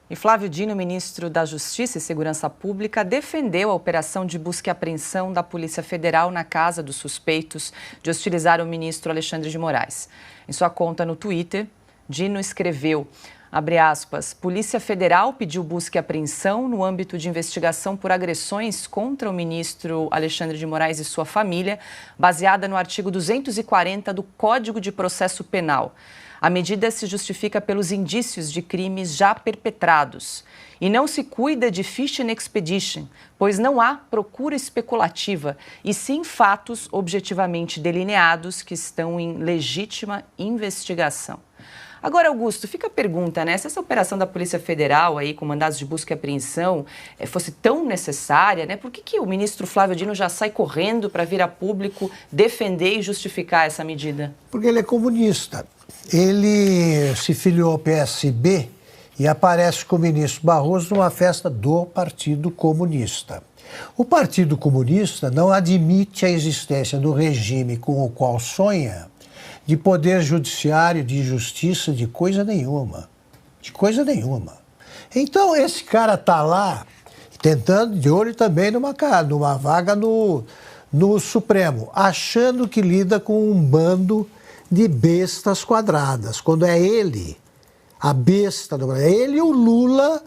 E Flávio Dino, ministro da Justiça e Segurança Pública, defendeu a operação de busca e apreensão da Polícia Federal na casa dos suspeitos de hostilizar o ministro Alexandre de Moraes. Em sua conta no Twitter, Dino escreveu, abre aspas, Polícia Federal pediu busca e apreensão no âmbito de investigação por agressões contra o ministro Alexandre de Moraes e sua família, baseada no artigo 240 do Código de Processo Penal. A medida se justifica pelos indícios de crimes já perpetrados e não se cuida de fishing expedition, pois não há procura especulativa, e sim fatos objetivamente delineados que estão em legítima investigação. Agora, Augusto, fica a pergunta, né? Se essa operação da Polícia Federal, aí, com mandados de busca e apreensão, fosse tão necessária, né? Por que o ministro Flávio Dino já sai correndo para vir a público defender e justificar essa medida? Porque ele é comunista. Ele se filiou ao PSB e aparece com o ministro Barroso numa festa do Partido Comunista. O Partido Comunista não admite a existência do regime com o qual sonha de poder judiciário, de justiça, de coisa nenhuma. De coisa nenhuma. Então, esse cara está lá tentando, de olho também numa vaga no Supremo, achando que lida com um bando de bestas quadradas, quando é ele, a besta, é ele e o Lula,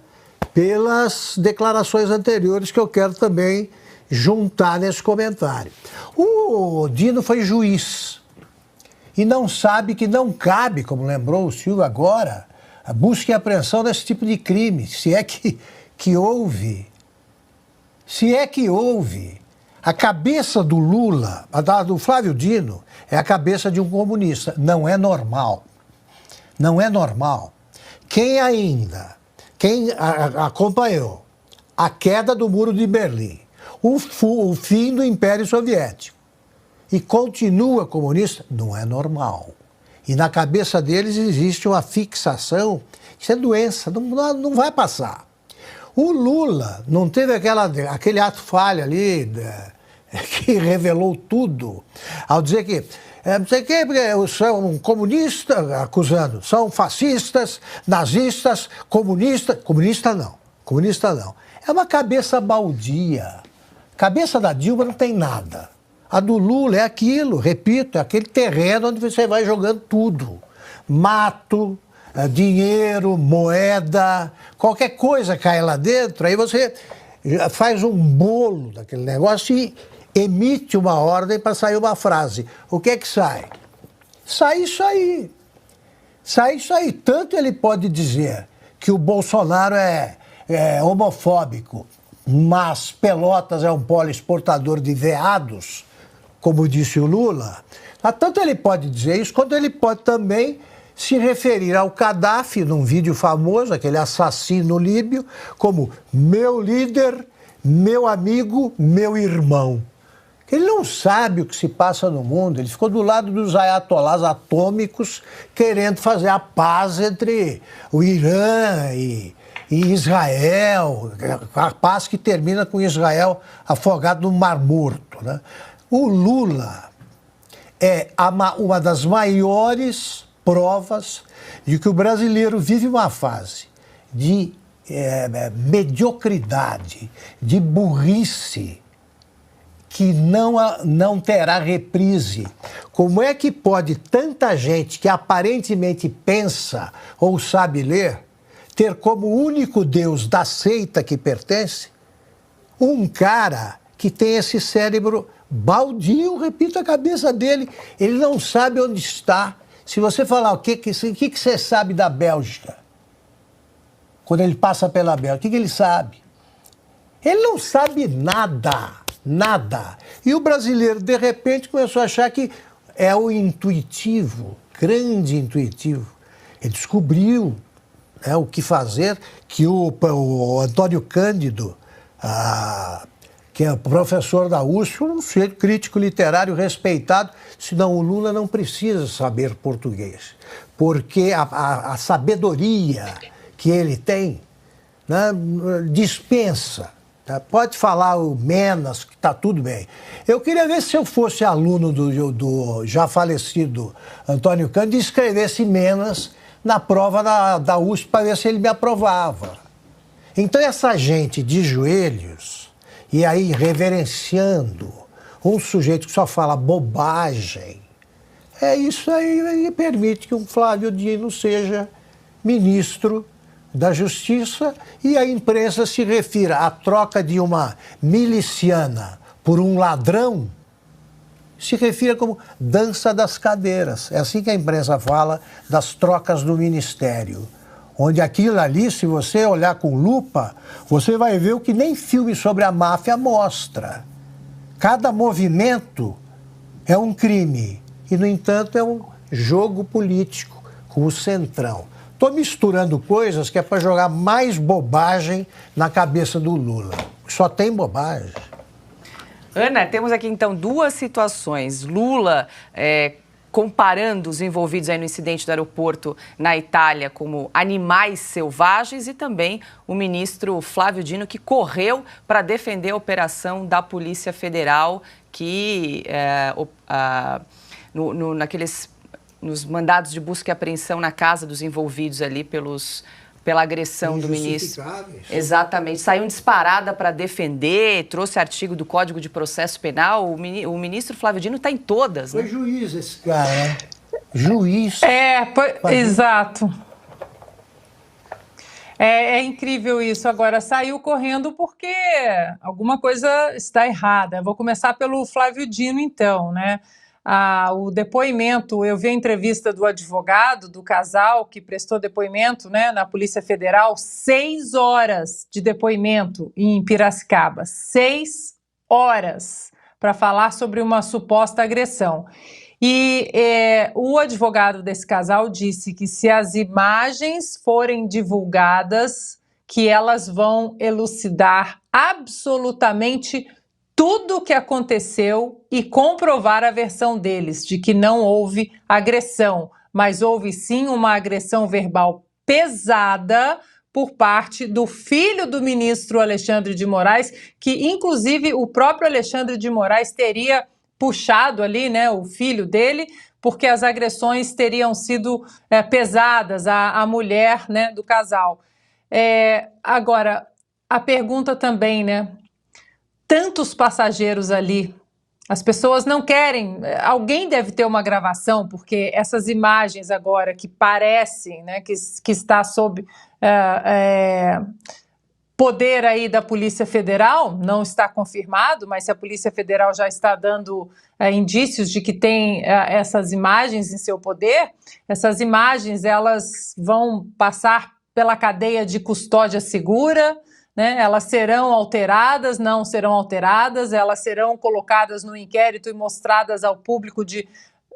pelas declarações anteriores que eu quero também juntar nesse comentário. O Dino foi juiz e não sabe que não cabe, como lembrou o Silvio agora, a busca e apreensão desse tipo de crime, se é que houve. Se é que houve. A cabeça do Lula, do Flávio Dino, é a cabeça de um comunista. Não é normal. Não é normal. Quem acompanhou a queda do Muro de Berlim, o fim do Império Soviético, e continua comunista, não é normal. E na cabeça deles existe uma fixação, isso é doença, não vai passar. O Lula não teve aquele ato falho ali que revelou tudo, ao dizer que não sei o que, são comunistas, acusando, são fascistas, nazistas, comunistas. Comunista não. É uma cabeça baldia. Cabeça da Dilma não tem nada. A do Lula é aquilo, repito, é aquele terreno onde você vai jogando tudo. Mato, dinheiro, moeda, qualquer coisa cai lá dentro, aí você faz um bolo daquele negócio e emite uma ordem para sair uma frase. O que é que sai? Sai isso aí. Sai isso aí. Tanto ele pode dizer que o Bolsonaro é homofóbico, mas Pelotas é um polo exportador de veados, como disse o Lula. Tanto ele pode dizer isso, quanto ele pode também se referir ao Gaddafi, num vídeo famoso, aquele assassino líbio, como meu líder, meu amigo, meu irmão. Ele não sabe o que se passa no mundo, ele ficou do lado dos ayatolás atômicos querendo fazer a paz entre o Irã e Israel, a paz que termina com Israel afogado no Mar Morto, né? O Lula é uma das maiores provas de que o brasileiro vive uma fase de mediocridade, de burrice, que não terá reprise. Como é que pode tanta gente que aparentemente pensa ou sabe ler ter como único Deus da seita que pertence um cara que tem esse cérebro baldio, repito, a cabeça dele, ele não sabe onde está. Se você falar o que você sabe da Bélgica, quando ele passa pela Bélgica, o que ele sabe? Ele não sabe nada, nada. E o brasileiro, de repente, começou a achar que é o intuitivo, grande intuitivo. Ele descobriu o que fazer, que o Antônio Cândido, que é professor da USP, um sujeito crítico literário respeitado, senão o Lula não precisa saber português, porque a sabedoria que ele tem, né, dispensa. Tá? Pode falar o Menas, que está tudo bem. Eu queria ver se eu fosse aluno do já falecido Antônio Cândido e escrevesse Menas na prova da USP para ver se ele me aprovava. Então essa gente de joelhos e aí reverenciando um sujeito que só fala bobagem, isso aí permite que um Flávio Dino seja ministro da Justiça e a imprensa se refira à troca de uma miliciana por um ladrão, se refira como dança das cadeiras. É assim que a imprensa fala das trocas do ministério. Onde aquilo ali, se você olhar com lupa, você vai ver o que nem filme sobre a máfia mostra. Cada movimento é um crime e, no entanto, é um jogo político com o Centrão. Estou misturando coisas que é para jogar mais bobagem na cabeça do Lula. Só tem bobagem. Ana, temos aqui então duas situações. Lula comparando os envolvidos aí no incidente do aeroporto na Itália como animais selvagens e também o ministro Flávio Dino que correu para defender a operação da Polícia Federal que nos mandados de busca e apreensão na casa dos envolvidos ali pela agressão do ministro. Exatamente. Saiu disparada para defender, trouxe artigo do Código de Processo Penal. O ministro Flávio Dino está em todas, né? Foi juiz esse cara, né? Juiz. Exato. É incrível isso. Agora, saiu correndo porque alguma coisa está errada. Eu vou começar pelo Flávio Dino, então, né? O depoimento, eu vi a entrevista do advogado do casal que prestou depoimento, né, na Polícia Federal, 6 horas de depoimento em Piracicaba, 6 horas para falar sobre uma suposta agressão. E o advogado desse casal disse que se as imagens forem divulgadas, que elas vão elucidar absolutamente tudo o que aconteceu e comprovar a versão deles, de que não houve agressão, mas houve sim uma agressão verbal pesada por parte do filho do ministro Alexandre de Moraes, que inclusive o próprio Alexandre de Moraes teria puxado ali, né, o filho dele, porque as agressões teriam sido pesadas à mulher, né, do casal. Agora, a pergunta também, né? Tantos passageiros ali, as pessoas não querem, alguém deve ter uma gravação, porque essas imagens agora que parecem, né, que está sob poder aí da Polícia Federal, não está confirmado, mas se a Polícia Federal já está dando indícios de que tem essas imagens em seu poder, essas imagens elas vão passar pela cadeia de custódia segura, né? Elas serão alteradas, não serão alteradas, elas serão colocadas no inquérito e mostradas ao público de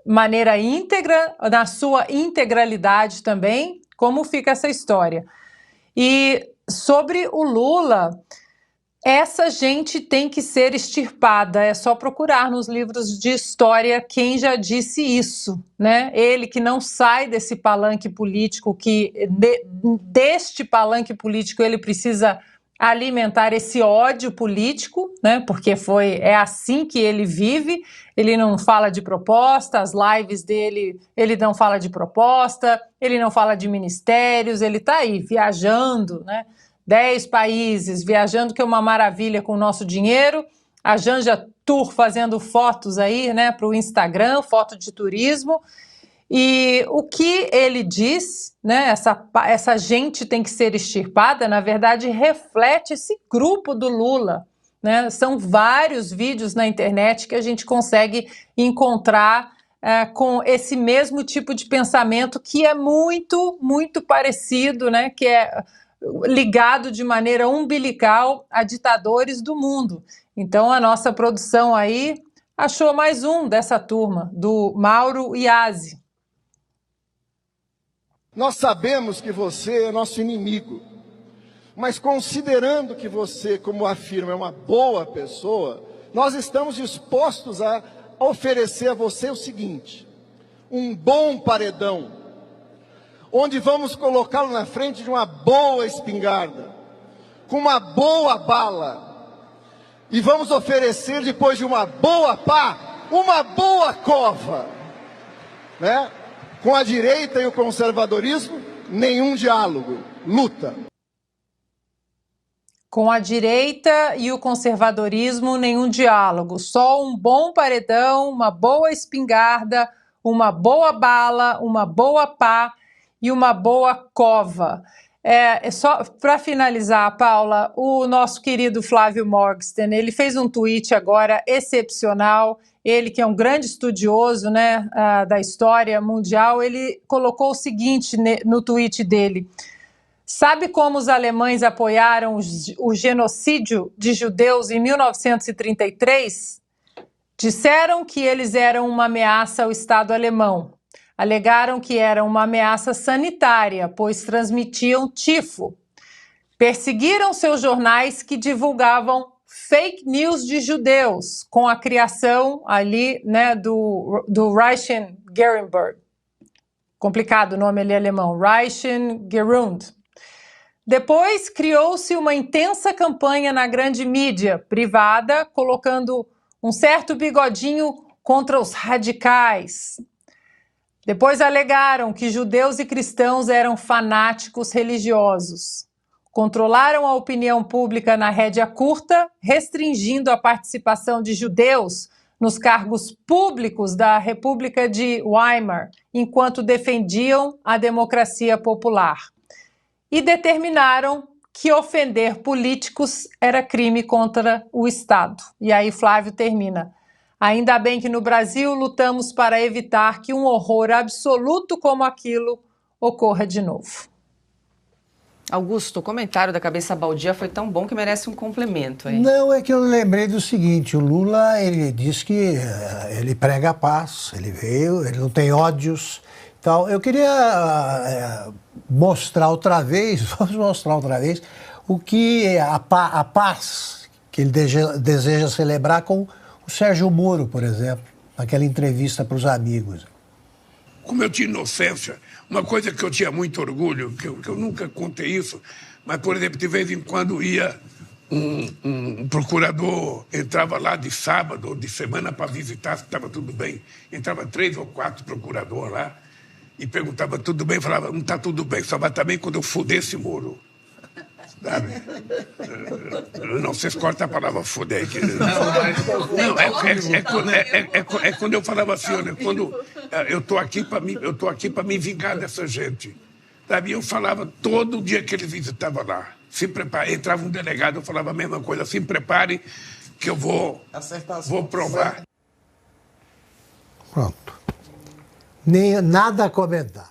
maneira íntegra, na sua integralidade também, como fica essa história. E sobre o Lula, essa gente tem que ser extirpada, é só procurar nos livros de história quem já disse isso, né? Ele que não sai desse palanque político, deste palanque político ele precisa alimentar esse ódio político, né? Porque é assim que ele vive. Ele não fala de proposta, as lives dele, ele não fala de proposta, ele não fala de ministérios, ele está aí viajando, né? 10 países, viajando, que é uma maravilha com o nosso dinheiro. A Janja Tour fazendo fotos aí, né, para o Instagram, foto de turismo. E o que ele diz, né, essa gente tem que ser extirpada, na verdade, reflete esse grupo do Lula, né? São vários vídeos na internet que a gente consegue encontrar com esse mesmo tipo de pensamento que é muito, muito parecido, né, que é ligado de maneira umbilical a ditadores do mundo. Então, a nossa produção aí achou mais um dessa turma, do Mauro Iazzi. Nós sabemos que você é nosso inimigo, mas considerando que você, como afirma, é uma boa pessoa, nós estamos dispostos a oferecer a você o seguinte: um bom paredão, onde vamos colocá-lo na frente de uma boa espingarda, com uma boa bala, e vamos oferecer, depois de uma boa pá, uma boa cova, né? Com a direita e o conservadorismo, nenhum diálogo, luta. Com a direita e o conservadorismo, nenhum diálogo. Só um bom paredão, uma boa espingarda, uma boa bala, uma boa pá e uma boa cova. Só para finalizar, Paula, o nosso querido Flávio Morgenstern, ele fez um tweet agora excepcional. Ele, que é um grande estudioso, né, da história mundial, ele colocou o seguinte no tweet dele: sabe como os alemães apoiaram o genocídio de judeus em 1933? Disseram que eles eram uma ameaça ao Estado alemão. Alegaram que era uma ameaça sanitária, pois transmitiam tifo. Perseguiram seus jornais que divulgavam fake news de judeus, com a criação ali, né, do Reichengerund. Complicado o nome ali alemão, Reichengerund. Depois criou-se uma intensa campanha na grande mídia privada, colocando um certo bigodinho contra os radicais. Depois alegaram que judeus e cristãos eram fanáticos religiosos. Controlaram a opinião pública na rédea curta, restringindo a participação de judeus nos cargos públicos da República de Weimar, enquanto defendiam a democracia popular. E determinaram que ofender políticos era crime contra o Estado. E aí Flávio termina: ainda bem que no Brasil lutamos para evitar que um horror absoluto como aquilo ocorra de novo. Augusto, o comentário da cabeça baldia foi tão bom que merece um complemento, hein? Não, é que eu lembrei do seguinte: o Lula, ele diz que ele prega a paz, ele veio, ele não tem ódios. Então, eu queria mostrar outra vez, vamos mostrar outra vez, o que é a paz que ele deseja celebrar com o Sérgio Moro, por exemplo, naquela entrevista para os amigos. Como eu tinha inocência, uma coisa que eu tinha muito orgulho, que eu nunca contei isso, mas, por exemplo, de vez em quando ia um procurador, entrava lá de sábado ou de semana para visitar se estava tudo bem. Entrava 3 ou 4 procuradores lá e perguntava tudo bem, falava, não está tudo bem, só vai estar bem quando eu foder esse muro. Sabe? Não, vocês cortam a palavra foder. É quando eu falava assim, olha, quando eu estou aqui para me vingar dessa gente. Sabe? Eu falava todo dia que ele visitava lá. Se prepare, entrava um delegado, eu falava a mesma coisa, se prepare que eu vou provar. Pronto. Nada a comentar.